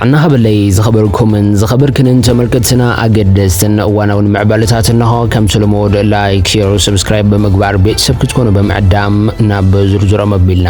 ጥዕና ኸበለይ ዝኸበርኩምን ዝኸበርክንን ተመልከትና ኣገደስትን እዋናውን ምዕባለታት እንሆ ከም ስለሞድ ላይክ ሼር ሰብስክራይብ በመግባር ቤተሰብ ክትኮኑ በመዕዳም ናብ ዝርዝሮም ኣቢልና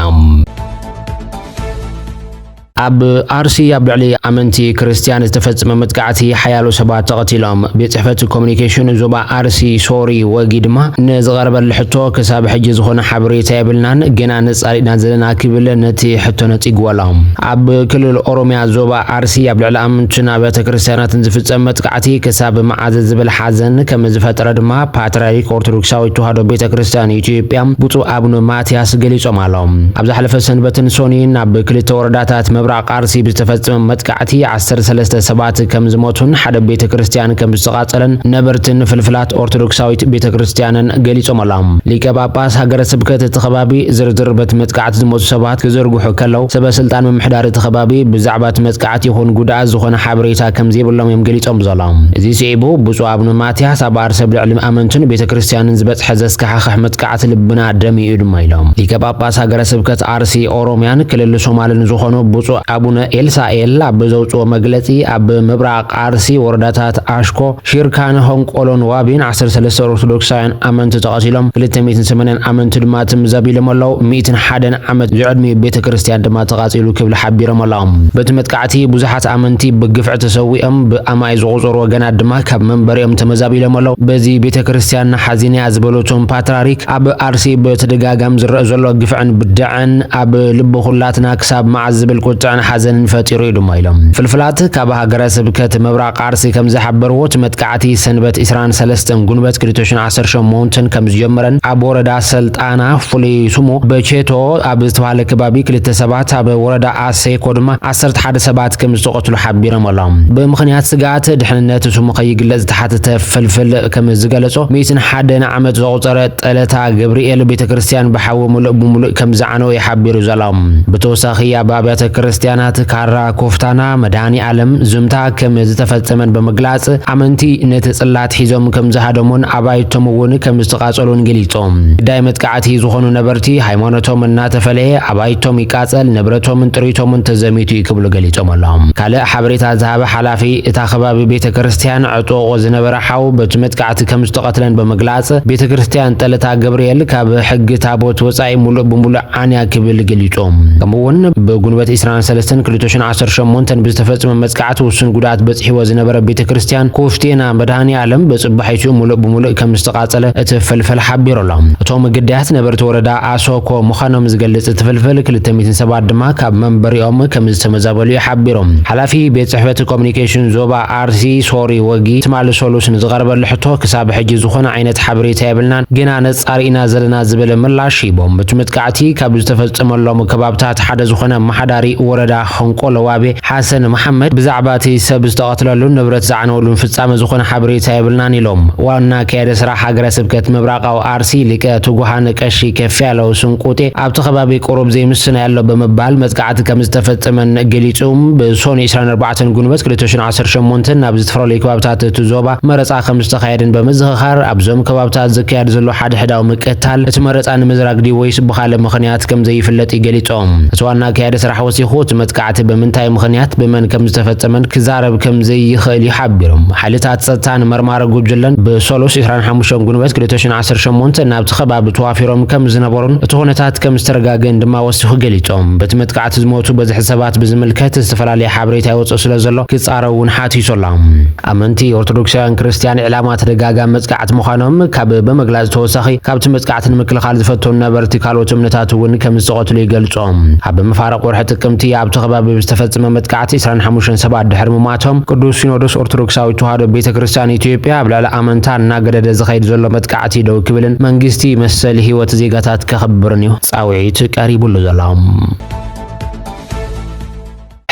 ኣብ አርሲ ኣብ ልዕሊ ኣመንቲ ክርስቲያን ዝተፈጸመ መጥቃዕቲ ሓያሎ ሰባት ተቐቲሎም ቤት ኮሙኒኬሽን ዞባ አርሲ ሶሪ ወጊ ድማ ንዝቐርበል ሕቶ ክሳብ ሕጂ ዝኾነ ሓበሬታ የብልናን ገና ነጻሪና ዘለና ክብል ነቲ ሕቶ ነጽግወሎም ኣብ ክልል ኦሮሚያ ዞባ አርሲ ኣብ ልዕሊ ኣመንትን ቤተ ክርስቲያናትን ዝፍጸመ መጥቃዕቲ ክሳብ መዓዝ ዝብል ሓዘን ከም ዝፈጠረ ድማ ፓትርያርክ ኦርቶዶክሳዊት ተዋህዶ ቤተ ክርስቲያን ኢትዮጵያ ብፁዕ አቡነ ማትያስ ገሊጾም ኣሎም ኣብ ዝሓለፈ ሰንበትን ሶኒን ኣብ ክልተ ወረዳታት ምብራቅ አርሲ ብዝተፈጸመ መጥቃዕቲ 13 ሰባት ከም ዝሞቱን ሓደ ቤተ ክርስቲያን ከም ዝተቃጸለን ነበርትን ፍልፍላት ኦርቶዶክሳዊት ቤተ ክርስቲያንን ገሊጾም ኣሎም ሊቀ ጳጳስ ሃገረ ስብከት ተኸባቢ ዝርዝር በት መጥቃዕቲ ዝሞቱ ሰባት ክዘርግሑ ከለው ሰበስልጣን ምምሕዳር ተኸባቢ ብዛዕባ መጥቃዕቲ ይኹን ጉዳእ ዝኾነ ሓበሬታ ከም ዘይብሎም እዮም ገሊጾም ዘሎም እዚ ሲዒቡ ብፁዕ አቡነ ማትያስ ኣብ አርሲ ልዕሊ ኣመንትን ቤተ ክርስቲያንን ዝበጽሐ ዘስካሕክሕ መጥቃዕቲ ልብና ደሚኡ ድማ ኢሎም ሊቀ ጳጳስ ሃገረ ስብከት አርሲ ኦሮሚያን ክልል ሶማልን ዝኾኑ ብፁዕ አቡነ ኤልሳኤል ኣብ ዘውጽኦ መግለጺ ኣብ ምብራቅ አርሲ ወረዳታት አሽኮ ሽርካን ሆንቆሎን ዋቢን 13 ኦርቶዶክሳውያን ኣመንቲ ተቐቲሎም 280 ኣመንቲ ድማ ተመዛቢሎም ኣለው 101 ዓመት ዝዕድሚ ቤተ ክርስቲያን ድማ ተቓጺሉ ክብል ሓቢሮም ኣለው በቲ መጥቃዕቲ ብዙሓት ኣመንቲ ብግፍዕ ተሰዊኦም ብኣማይ ዝቑፀሩ ወገናት ድማ ካብ መንበሪኦም ተመዛቢሎም ኣለው በዚ ቤተ ክርስቲያን ሓዚንያ ዝበለቶም ፓትርያርክ ኣብ አርሲ በተደጋጋሚ ዝረአ ዘሎ ግፍዕን ብድዕን ኣብ ልቢ ኩላትና ክሳብ መዓዝ ዝብል ቁጥዕን ሓዘንን ፈጢሩ ድማ ኢሎም ፍልፍላት ካብ ሃገረ ስብከት ምብራቅ አርሲ ከም ዝሓበርዎ መጥቃዕቲ ሰንበት 23 ጉንበት 2018 ከም ዝጀመረን ኣብ ወረዳ ሰልጣና ፍሉይ ስሙ በቼቶ ኣብ ዝተባሃለ ከባቢ ክልተ ሰባት ኣብ ወረዳ አሴኮ ድማ 11 ሰባት ከም ዝተቆተሉ ሓቢሮም ኣሎም ብምኽንያት ስጋት ድሕንነት ስሙ ከይግለጽ ተሓተተ ፍልፍል ከም ዝገለጾ 101 ዓመት ዘቁፀረ ጠለታ ገብርኤል ቤተ ክርስቲያን ብሓዊ ሙሉእ ብሙሉእ ከም ዝዓነው ይሓቢሩ ዘሎም ብተወሳኺ ኣብ ኣብያተ ክርስቲያናት ካራ ኮፍታና መድኃኒ ዓለም ዝምታ ከም ዝተፈጸመን በመግላጽ ኣመንቲ ነቲ ጽላት ሒዞም ከም ዝሃደሙን ኣባይቶም እውን ከም ዝተቃጸሉን ገሊጾም ዳይ መጥቃዕቲ ዝኾኑ ነበርቲ ሃይማኖቶም እናተፈለየ ኣባይቶም ይቃጸል ንብረቶምን ጥሪቶምን ተዘሚቱ ይክብሉ ገሊጾም ኣሎም ካልእ ሓበሬታ ዝሃበ ሓላፊ እታ ከባቢ ቤተ ክርስቲያን ዕጡቕ ዝነበረ ሓው በቲ መጥቃዕቲ ከም ዝተቐትለን በመግላጽ ቤተ ክርስቲያን ጠለታ ገብርኤል ካብ ሕጊ ታቦት ወጻኢ ሙሉእ ብሙሉእ ዓንያ ክብል ገሊጾም ከምኡውን በጉንበት 23 2018 ብዝተፈጸመ መጥቃዕቲ ውሱን ጉዳት በጽሒዎ ዝነበረ ቤተ ክርስቲያን ኮፍቴና መድኃኒ ዓለም በጽባሒቱ ሙሉእ ብሙሉእ ከም ዝተቃጸለ እቲ ፍልፍል ሓቢሮሎም እቶም ግዳያት ነበርቲ ወረዳ አሶኮ ምዃኖም ዝገልጽ እቲ ፍልፍል 200 ሰባት ድማ ካብ መንበሪኦም ከም ዝተመዛበሉ ይሓቢሮም ሓላፊ ቤት ጽሕፈት ኮሙኒኬሽን ዞባ አርሲ ሶሪ ወጊ ትማል ሶሉስን ዝቐርበሉ ሕቶ ክሳብ ሕጂ ዝኾነ ዓይነት ሓበሬታ የብልናን ገና ነጻሪና ዘለና ዝብል ምላሽ ሂቦም በቲ መጥቃዕቲ ካብ ዝተፈጸመሎም ከባብታት ሓደ ዝኾነ ማሓዳሪ ወረዳ ሆንቆሎ ዋቤ ሓሰን መሐመድ ብዛዕባ እቲ ሰብ ዝተቐትለሉን ንብረት ዝዓነወሉን ፍጻመ ዝኾነ ሓበሬታ የብልናን ኢሎም ዋና ከያደ ስራሕ ሃገረ ስብከት ምብራቃዊ አርሲ ሊቀ ትጉሃን ቀሺ ከፍ ያለው ስንቁጤ ኣብቲ ከባቢ ቁሩብ ዘይምስና ያለው በመባል መጥቃዕቲ ከም ዝተፈጸመን ገሊጹም ብሶኒ 24 ጉንበት 2018 ናብ ዝተፈላለዩ ከባብታት እቲ ዞባ መረፃ ከም ዝተኻየደን በመዘኻኸር ኣብዞም ከባብታት ዝካየድ ዘሎ ሓደ ሕዳዊ ምቅታል እቲ መረፃ ንምዝራግ ዲ ወይስ ብኻለ ምኽንያት ከም ዘይፍለጥ ይገሊጾም እቲ ዋና ከያደ ስራሕ ወሲኹ መጥቃዕቲ በምንታይ ምኽንያት በመን ከም ዝተፈጸመን ክዛረብ ከም ዘይኽእል ይሓቢሮም ሓይልታት ጸጥታን መርማሪ ጉጅለን በሶሎስ 25 ጉንበት 2018 ናብቲ ከባቢ ተዋፊሮም ከም ዝነበሩን እቲ ኩነታት ከም ዝተረጋገን ድማ ወሲኹ ገሊጾም በቲ መጥቃዕቲ ዝሞቱ በዝሒ ሰባት ብዝምልከት ዝተፈላለዩ ሓበሬታ ይወጽእ ስለ ዘሎ ክጻረውን ሓቲሶሎም ኣመንቲ ኦርቶዶክሳውያን ክርስቲያን ዕላማ ተደጋጋሚ መጥቃዕቲ ምዃኖም ካብ በመግላጽ ተወሳኺ ካብቲ መጥቃዕቲ ንምክልኻል ዝፈተኑ ነበርቲ ካልኦት እምነታት እውን ከም ዝተቐትሉ ይገልጾም ኣብ መፋረቕ ወርሒ ጥቅምቲ ኣብቲ ከባቢ ዝተፈጸመ መጥቃዕቲ 25 ሰባት ድሕሪ ምማቶም ቅዱስ ሲኖዶስ ኦርቶዶክሳዊት ተዋህዶ ቤተ ክርስቲያን ኢትዮጵያ ኣብ ልዕሊ ኣመንታ እናገደደ ዝኸይድ ዘሎ መጥቃዕቲ ደው ክብልን መንግስቲ መሰል ህይወት ዜጋታት ከኽብርን እዩ ጻውዒት ቀሪቡሉ ዘሎም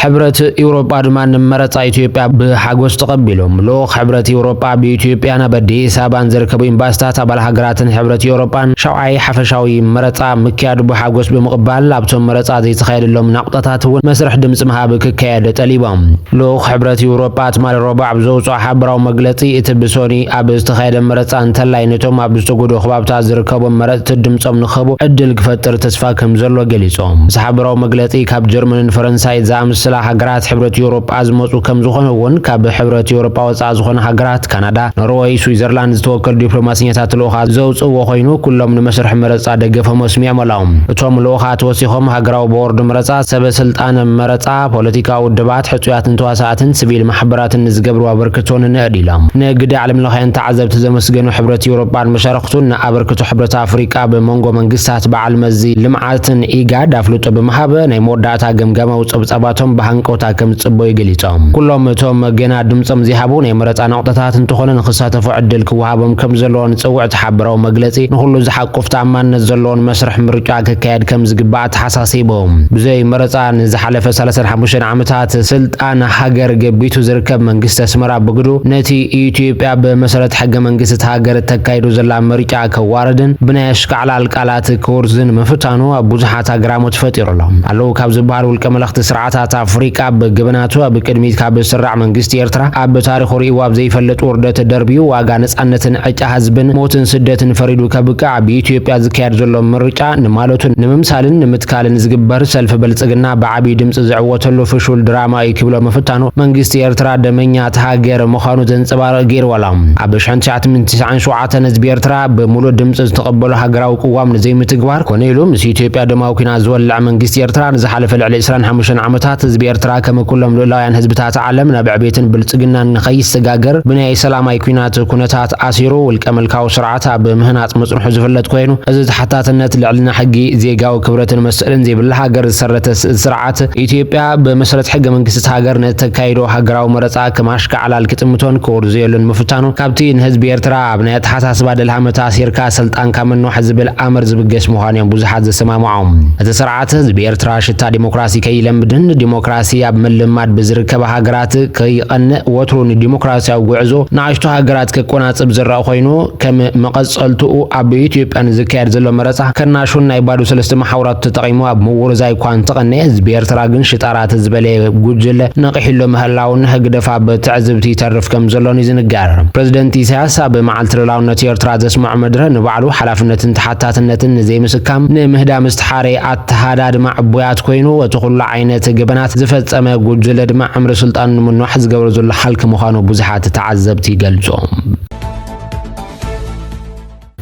ሕብረት ኤውሮጳ ድማ ንመረፃ ኢትዮጵያ ብሓጎስ ተቐቢሎም ልኡኽ ሕብረት ኤውሮጳ በኢትዮጵያ ናብ አዲስ አበባ ዝርከቡ ኤምባሲታት ኣባል ሃገራትን ሕብረት ኤውሮጳን ሻውዓይ ሓፈሻዊ መረፃ ምክያድ ብሓጎስ ብምቕባል ኣብቶም መረፃ ዘይተኻየደሎም ናቁጣታት እውን መስርሕ ድምፂ ምሃብ ክካየድ ጠሊቦም ልኡኽ ሕብረት ኤውሮጳ ትማል ረቡዕ ኣብ ዘውፅኦ ሓበራዊ መግለፂ እቲ ብሶኒ ኣብ ዝተኻየደ መረፃ እንተላይ ነቶም ኣብ ዝተጎድኡ ከባብታት ዝርከቦም መረፅቲ ድምፆም ንኽህቡ ዕድል ክፈጥር ተስፋ ከም ዘሎ ገሊፆም። እዚ ሓበራዊ መግለፂ ካብ ጀርመንን ፈረንሳይ ዝኣምሰሉ ዝመስላ ሃገራት ሕብረት ኤውሮጳ ዝመጹ ከም ዝኾነ እውን ካብ ሕብረት ኤውሮጳ ወጻኢ ዝኾነ ሃገራት ካናዳ፣ ኖርዌይ፣ ስዊዘርላንድ ዝተወከሉ ዲፕሎማስያታት ልኡኻት ዘውጽእዎ ኮይኑ ኩሎም ንመስርሕ መረጻ ደገፎም ኣስሚዖም ኣለዉ። እቶም ልኡኻት ወሲኾም ሃገራዊ ቦርድ መረጻ፣ ሰበስልጣን መረጻ፣ ፖለቲካዊ ውድባት፣ ሕጹያትን ተዋሳእትን ሲቪል ማሕበራትን ዝገብሩ ኣበርክቶን ንዕዲሎም ንግዲ ዓለም ለኸን ተዓዘብቲ ዘመስገኑ ሕብረት ኤውሮጳን መሻርክቱን ኣበርክቶ ሕብረት ኣፍሪቃ ብመንጎ መንግስታት በዓል መዚ ልምዓትን ኢጋድ ኣፍልጦ ብምሃብ ናይ መወዳእታ ገምገማዊ ጸብጻባቶም ብሃንቀውታ ከም ዝጽበዩ ገሊጾም ኩሎም እቶም ገና ድምጾም ዝሃቡ ናይ መረጻ ነቑጣታት እንትኾነ ንኽሳተፉ ዕድል ክወሃቦም ከም ዘለዎን ጽውዕ ተሓበራዊ መግለጺ ንኹሉ ዝሓቁፍ ተኣማንነት ዘለዎን መስርሕ ምርጫ ክካየድ ከም ዝግባእ ተሓሳሲቦም ብዘይ መረጻ ንዝሓለፈ 35 ዓመታት ስልጣን ሃገር ገቢቱ ዝርከብ መንግስቲ ኣስመራ ብግዱ ነቲ ኢትዮጵያ ብመሰረት ሕገ መንግስቲ ሃገር ተካይዱ ዘላ ምርጫ ከዋርድን ብናይ ኣሽከዕላል ቃላት ክወርዝን ምፍታኑ ኣብ ብዙሓት ኣግራሞት ፈጢሩሎም ኣለዉ ካብ ዝበሃሉ ውልቀ መለኽቲ ስርዓታት ኣፍሪቃ ብግብናቱ ኣብ ቅድሚት ካብ ዝስራዕ መንግስቲ ኤርትራ ኣብ ታሪኹ ርእይዎ ኣብ ዘይፈለጥ ውርደት ደርቢዩ ዋጋ ነጻነትን ዕጫ ህዝብን ሞትን ስደትን ፈሪዱ ከብቃዕ ብኢትዮጵያ ዝካየድ ዘሎ ምርጫ ንማለቱን ንምምሳልን ንምትካልን ዝግበር ሰልፊ ብልጽግና ብዓብዪ ድምፂ ዝዕወተሉ ፍሹል ድራማ እዩ ክብሎ ምፍታኑ መንግስቲ ኤርትራ ደመኛት ሃገር ምዃኑ ዘንጸባርቕ ገይርዎሎም ኣብ 1997 ህዝቢ ኤርትራ ብምሉእ ድምፂ ዝተቐበሉ ሃገራዊ ቅዋም ንዘይምትግባር ኮነ ኢሉ ምስ ኢትዮጵያ ደማዊ ኩናት ዝወልዕ መንግስቲ ኤርትራ ንዝሓለፈ ልዕሊ 25 ዓመታት ህዝቢ ኤርትራ ከም ኩሎም ልኡላውያን ህዝብታት ዓለም ናብ ዕብየትን ብልጽግናን ንኸይሰጋገር ብናይ ሰላማዊ ኩናት ኩነታት ኣሲሩ ውልቀ መልካዊ ስርዓት ኣብ ምህናፅ መጽንሑ ዝፍለጥ ኮይኑ እዚ ተሓታትነት ልዕልና ሕጊ ዜጋዊ ክብረትን መስእልን ዘይብላ ሃገር ዝሰረተ ስርዓት ኢትዮጵያ ብመሰረት ሕገ መንግስቲ ሃገር ነተካይዶ ሃገራዊ መረጻ ከማሽከዓላል ክጥምቶን ክወርዝየሉን ምፍታኑ ካብቲ ንህዝቢ ኤርትራ ኣብ ናይ ኣተሓሳስባ ደልሃመት ኣሲርካ ስልጣን ካብ መንዋሕ ዝብል ኣመር ዝብገስ ምዃኑ እዮም ብዙሓት ዝሰማምዖም እቲ ስርዓት ህዝቢ ኤርትራ ሽታ ዲሞክራሲ ከይለምድን ዲሞክራሲ ኣብ ምልማድ ብዝርከባ ሃገራት ከይቐንዕ ወትሩ ንዲሞክራሲያዊ ጉዕዞ ንኣሽቱ ሃገራት ከቆናጽብ ዝረአ ኮይኑ ከም መቐጸልትኡ ኣብ ኢትዮጵያ ዝካየድ ዘሎ መረጻ ከናሹን ናይ ባዶ ሰለስተ ማሕበራት ተጠቒሙ ኣብ ምውርዛይ እኳ እንተቐንዐ ህዝቢ ኤርትራ ግን ሽጣራት ዝበለየ ጉጅለ ነቂሒሎ ምህላውን ህግደፍ ኣብ ትዕዝብቲ ይተርፍ ከም ዘሎን ይዝንጋር ፕረዚደንት ኢሳያስ ኣብ መዓልቲ ልኡላውነት ኤርትራ ዘስምዖ መድረ ንባዕሉ ሓላፍነትን ተሓታትነትን ዘይምስካም ንምህዳም ዝተሓረ ኣተሃዳድማ ዕቡያት ኮይኑ እቲ ኩሉ ዓይነት ገበናት ዝፈጸመ ጉጅለ ድማ ዕምሪ ስልጣን ንምንዋሕ ዝገብሮ ዘሎ ሓልኪ ምዃኑ ብዙሓት ተዓዘብቲ ይገልጾም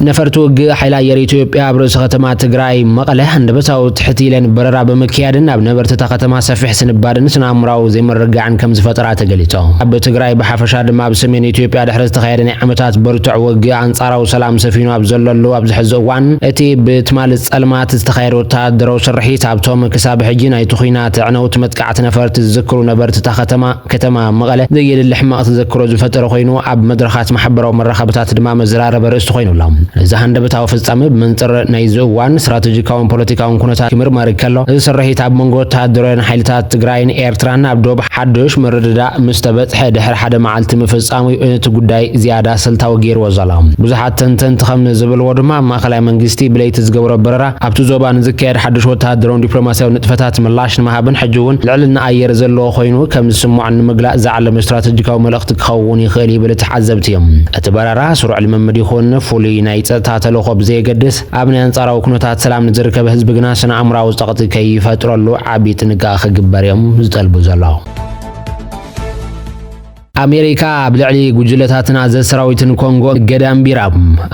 ነፈርቲ ውግእ ሓይሊ ኣየር ኢትዮጵያ ኣብ ርእሲ ከተማ ትግራይ መቐለ አንደበታዊ ትሕቲ ኢለን በረራ ብምክያድን ኣብ ነበርቲ እታ ከተማ ሰፊሕ ስንባድን ስነኣእምራዊ ዘይምርግጋዕን ከም ዝፈጠራ ተገሊጾም ኣብ ትግራይ ብሓፈሻ ድማ ኣብ ሰሜን ኢትዮጵያ ድሕሪ ዝተኻየደ ናይ ዓመታት በርቱዕ ውግእ ኣንጻራዊ ሰላም ሰፊኑ ኣብ ዘለሉ ኣብዚ ሕዚ እዋን እቲ ብትማል ጸልማት ዝተኻየደ ወተሃደራዊ ስርሒት ኣብቶም ክሳብ ሕጂ ናይቲ ኩናት ዕነውቲ መጥቃዕቲ ነፈርቲ ዝዝክሩ ነበርቲ እታ ከተማ መቐለ ዘየድሊ ሕማቕ ተዘክሮ ዝፈጠረ ኮይኑ ኣብ መድረኻት ማሕበራዊ መራኸብታት ድማ መዘራረበ ርእስቲ ኮይኑሎም እዚ ሃንደበታዊ ፍጻመ ብመንጽር ናይ ዝእዋን ስትራቴጂካውን ፖለቲካውን ኩነታት ክምርመር ከሎ እዚ ስርሒት ኣብ መንጎ ወተሃደራውያን ሓይልታት ትግራይን ኤርትራን ኣብ ዶብ ሓድሽ ምርድዳእ ምስ ተበጽሐ ድሕሪ ሓደ መዓልቲ ምፍጻሙ እቲ ጉዳይ ዝያዳ ስልታዊ ገይርዎ ዘሎ ብዙሓት ተንተንቲ ከም ዝብልዎ ድማ ማእኸላይ መንግስቲ ብለይቲ ዝገብሮ በረራ ኣብቲ ዞባ ንዝካየድ ሓድሽ ወተሃደራውን ዲፕሎማስያዊ ንጥፈታት ምላሽ ንምሃብን ሕጂ እውን ልዕልና ኣየር ዘለዎ ኮይኑ ከም ዝስምዖ ንምግላእ ዝዓለመ ስትራቴጂካዊ መልእኽቲ ክኸውን ይኽእል ይብል ተዓዘብቲ እዮም እቲ በረራ ስሩዕ ልምምድ ይኹን ፍሉይ ናይ ጸጥታ ተልእኮ ብዘየገድስ ኣብ ናይ አንጻራዊ ኩነታት ሰላም ንዝርከብ ህዝቢ ግና ስነኣእምራዊ ጸቕጢ ከይፈጥረሉ ዓብዪ ጥንቃቐ ክግበር እዮም ዝጠልቡ ዘለዉ ኣሜሪካ ኣብ ልዕሊ ጉጅለታትን ኣዘዝ ሰራዊትን ኮንጎ ገዳምቢራ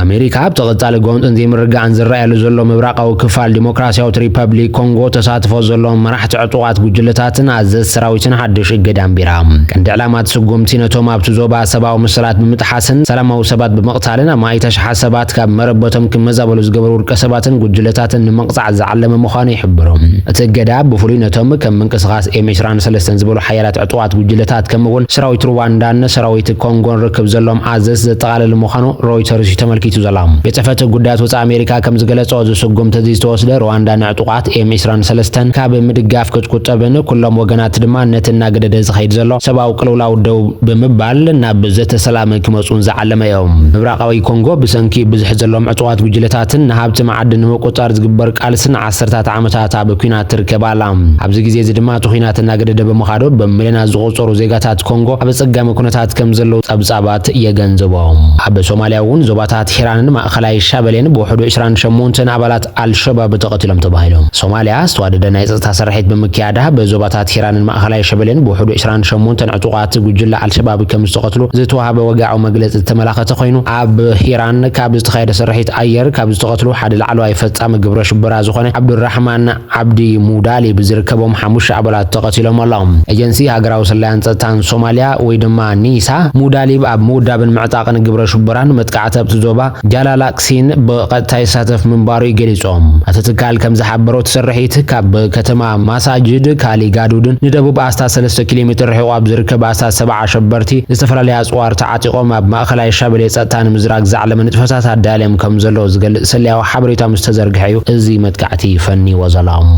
ኣሜሪካ ኣብ ተቐጻሊ ጎንፅን ዘይምርግጋዕን ዝረኣየሉ ዘሎ ምብራቃዊ ክፋል ዲሞክራሲያዊት ሪፐብሊክ ኮንጎ ተሳትፎ ዘለዎም መራሕቲ ዕጡቓት ጉጅለታትን ኣዘዝ ሰራዊትን ሓድሽ ገዳምቢራ ቀንዲ ዕላማት ስጉምቲ ነቶም ኣብቲ ዞባ ሰብኣዊ ምስላት ብምጥሓስን ሰላማዊ ሰባት ብምቕታልን ኣብ ማእተ ሽሓት ሰባት ካብ መረበቶም ክመዛበሉ ዝገበሩ ውልቀ ሰባትን ጉጅለታትን ንምቕፃዕ ዝዓለመ ምዃኑ ይሕብሩ እቲ ገዳብ ብፍሉይ ነቶም ከም ምንቅስቓስ M23 ዝበሉ ሓያላት ዕጡቓት ጉጅለታት ከምኡውን ሰራዊት ሩዋንዳ ዳነ ሰራዊት ኮንጎን ርክብ ዘሎም ኣዘዝ ዘጠቓለለ ምዃኑ ሮይተርስ ተመልኪቱ ዘሎ ቤተፈተ ጉዳያት ወፃኢ ኣሜሪካ ከም ዝገለጸ ዝስጉምቲ ዝተወስደ ሩዋንዳ ንዕጡቓት M23 ካብ ምድጋፍ ክትቁጠብን ኩሎም ወገናት ድማ ነቲ እናገደደ ዝኸይድ ዘሎ ሰብኣዊ ቅልውላው ደው ብምባል ናብ ዘተሰላመ ክመጹን ዝዓለመ እዮም ምብራቃዊ ኮንጎ ብሰንኪ ብዙሕ ዘሎም ዕጡቓት ጉጅለታትን ንሃብቲ መዓድን ንምቁጻር ዝግበር ቃልስን ዓሰርታት ዓመታት ኣብ ኩናት ትርከባላ ኣብዚ ግዜ እዚ ድማ እቲ ኩናት እናገደደ ብምኻዱ ብምልዮናት ዝቑጸሩ ዜጋታት ኮንጎ ኣብ ጸጋም ኣገዳሚ ኩነታት ከም ዘለው ጸብጻባት የገንዘቦም ኣብ ሶማሊያ እውን ዞባታት ሂራንን ማእኸላይ ሻበሌን ብውሕዱ 28 ኣባላት አልሸባብ ተቀትሎም ተባሂሎም ሶማሊያ ዝተዋደደ ናይ ጸጥታ ሰራሒት በመክያዳ በዞባታት ሂራንን ማእኸላይ ሻበሌን ብውሕዱ 28 ዕጡቃት ጉጅለ አልሸባብ ከም ዝተቀትሉ ዝተዋሃበ ወጋዓዊ መግለጽ ተመላኸተ ኮይኑ ኣብ ሂራን ካብ ዝተኻየደ ሰራሒት ኣየር ካብ ዝተቀትሉ ሓደ ላዕለዋይ ፈጻሚ ግብረ ሽበራ ዝኾነ ዓብዱራህማን ዓብዲ ሙዳሊ ብዝርከቦም 5 ኣባላት ተቀትሎም ኣሎም ኤጀንሲ ሃገራዊ ሰላያን ጸጥታን ሶማሊያ ወይ ድማ ኒሳ ሙዳሊ ኣብ ምውዳብን ምዕጣቅን ግብረ ሽበራን መጥቃዕቲ ኣብቲ ዞባ ጃላላክሲን ብቐጥታ ይሳተፍ ምንባሩ ይገልጾም እቲ ትካል ከም ዝሓበሮ ተሰራሒት ካብ ከተማ ማሳጅድ ካሊ ጋዱድን ንደቡብ ኣስታ 3 ኪሎ ሜትር ርሒቁ ኣብ ዝርከብ ኣስታ 70 ኣሸበርቲ ዝተፈላለዩ ኣጽዋር ተዓጢቆም ኣብ ማእኸላይ ሻበሌ ጸጥታን ምዝራግ ዝዓለመ ንጥፈታት ኣዳልዮም ከም ዘሎ ዝገልጽ ሰላያዊ ሓበሬታ ምስ ተዘርግሐ እዩ እዚ መጥቃዕቲ ፈኒዎ ዘሎም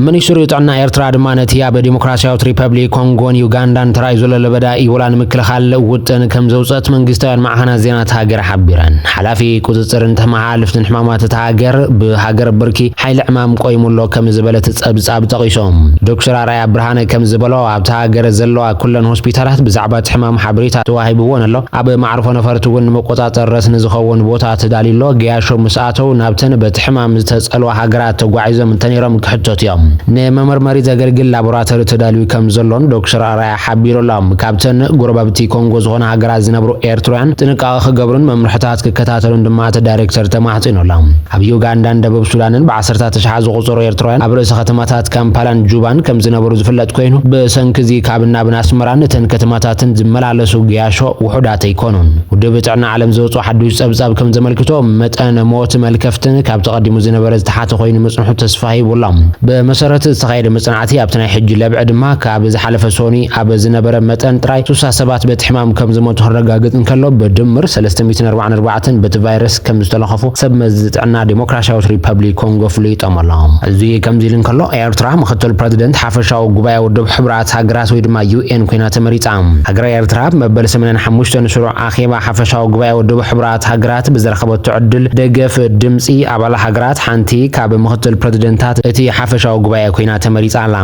ሚኒስትሩ ጥዕና ኤርትራ ድማ ነቲ ኣብ ዲሞክራሲያዊት ሪፐብሊክ ኮንጎን ዩጋንዳን ተራእዩ ዘሎ ለበዳ ኢቦላን ምክልኻል ውጥን ከም ዘውፅአት መንግስታውያን ማዕኸናት ዜናት ሃገር ሓቢረን ሓላፊ ቁፅፅርን ተመሓላልፍትን ሕማማት እታ ሃገር ብሃገር ብርኪ ሓይሊ ሕማም ቆይሙሎ ከም ዝበለት ጸብጻብ ጠቂሶም ዶክተር ኣርኣያ ብርሃነ ከም ዝበሎ ኣብታ ሃገር ዘለዋ ኩለን ሆስፒታላት ብዛዕባ እቲ ሕማም ሓበሬታ ተዋሂብዎን ኣሎ ኣብ ማዕርፎ ነፈርቲ እውን ንመቆጻጸር ረስኒ ዝኸውን ቦታ ተዳልዩሎ ገያሾ ምስኣተው ናብተን በቲ ሕማም ዝተጸልዋ ሃገራት ተጓዒዞም እንተነይሮም ክሕተቱ እዮም ንመመርመሪ ዘገልግል ላቦራቶሪ ተዳልዩ ከም ዘሎን ዶክተር ኣርኣያ ሓቢሮሎም ካብተን ጎረባብቲ ኮንጎ ዝኾነ ሃገራት ዝነብሩ ኤርትራውያን ጥንቃቐ ክገብሩን መምርሕታት ክከታተሉን ድማ እቲ ዳይሬክተር ተማሕፂኖሎም ኣብ ዩጋንዳን ደቡብ ሱዳንን ብዓሰርታት ተሽሓ ዝቑፀሩ ኤርትራውያን ኣብ ርእሰ ከተማታት ካምፓላን ጁባን ከም ዝነበሩ ዝፍለጥ ኮይኑ ብሰንኪ ካብ ናብ ኣስመራን እተን ከተማታትን ዝመላለሱ ገያሾ ውሑዳት ኣይኮኑን ውድብ ጥዕና ዓለም ዘውፅኦ ሓዱሽ ጸብጻብ ከም ዘመልክቶ መጠን ሞት መልከፍትን ካብ ተቐዲሙ ዝነበረ ዝተሓተ ኮይኑ መጽንሑ ተስፋ ሂቡሎም መሰረት ዝተኻየደ መጽናዕቲ ኣብቲ ናይ ሕጂ ለብዕ ድማ ካብ ዝሓለፈ ሶኒ ኣብ ዝነበረ መጠን ጥራይ 67 በቲ ሕማም ከም ዝሞቱ ክረጋግጥ እንከሎ ብድምር 344 በቲ ቫይረስ ከም ዝተለኸፉ ሰብ መዚ ጥዕና ዲሞክራሲያዊት ሪፐብሊክ ኮንጎ ፍሉጦም ኣሎም እዚ ከምዚ ኢሉ እንከሎ ኤርትራ ምክትል ፕረዚደንት ሓፈሻዊ ጉባኤ ውድብ ሕቡራት ሃገራት ወይ ድማ ዩኤን ኮይና ተመሪፃ ሃገር ኤርትራ መበል 85 ስሩዕ ኣኼባ ሓፈሻዊ ጉባኤ ውድብ ሕቡራት ሃገራት ብዝረኸበቶ ዕድል ደገፍ ድምፂ ኣባል ሃገራት ሓንቲ ካብ ምክትል ፕረዚደንታት እቲ ሓፈሻዊ ጉባኤ ኮይና ተመሪፃ ኣላ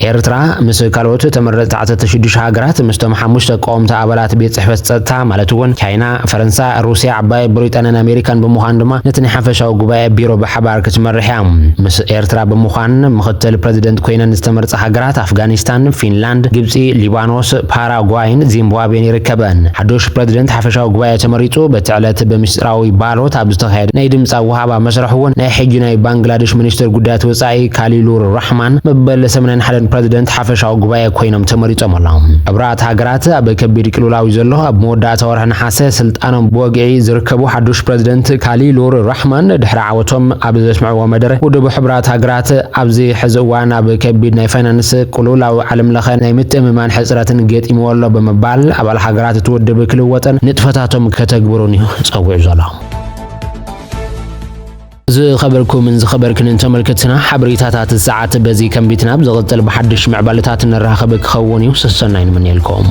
ኤርትራ ምስ ካልኦት ተመረፅቲ 16 ሃገራት ምስቶም 5 ቀወምቲ ኣባላት ቤት ጽሕፈት ጸጥታ ማለት እውን ቻይና ፈረንሳይ ሩስያ ዓባይ ብሪጣንያን ኣሜሪካን ብምዃን ድማ ነቲ ናይ ሓፈሻዊ ጉባኤ ቢሮ ብሓባር ክትመርሕ እያ ምስ ኤርትራ ብምዃን ምክትል ፕረዚደንት ኮይነን ዝተመረፃ ሃገራት ኣፍጋኒስታን ፊንላንድ ግብፂ ሊባኖስ ፓራጓይን ዚምባብዌን ይርከበን ሓዱሽ ፕረዚደንት ሓፈሻዊ ጉባኤ ተመሪፁ በቲ ዕለት ብምስጢራዊ ባሎት ኣብ ዝተኻየደ ናይ ድምፂ ወሃባ መስርሕ እውን ናይ ሕጂ ናይ ባንግላዴሽ ሚኒስትር ጉዳያት ወጻኢ ካሊሉር ራሕማን መበል 81 ፕረዚደንት ሓፈሻዊ ጉባኤ ኮይኖም ተመሪፆም ኣሎም ሕብራት ሃገራት ኣብ ከቢድ ቅልውላዊ ዘሎ ኣብ መወዳእታ ወርሒ ነሓሰ ስልጣኖም ብወግዒ ዝርከቡ ሓዱሽ ፕረዚደንት ካሊሉር ራሕማን ድሕሪ ዓወቶም ኣብ ዘስምዕዎ መደረ ውድብ ሕብራት ሃገራት ኣብዚ ሕዚ እዋን ኣብ ከቢድ ናይ ፋይናንስ ቅልውላዊ ዓለም ለኸ ናይ ምትእምማን ሕፅረትን ገጢምዎ ኣሎ ብምባል ኣባል ሃገራት እቲ ውድብ ክልወጥን ንጥፈታቶም ከተግብሩን እዩ ፀዊዑ ዘሎ ዝኸበርኩም من ዝኸበርክን ተመልከትና ሓበሬታታት ሰዓት በዚ ከምቢትና ብዝቕጥል በሓድሽ ምዕባለታት ንራኸብ ክኸውን እዩ ሰሰናይ ንመን ይልኩም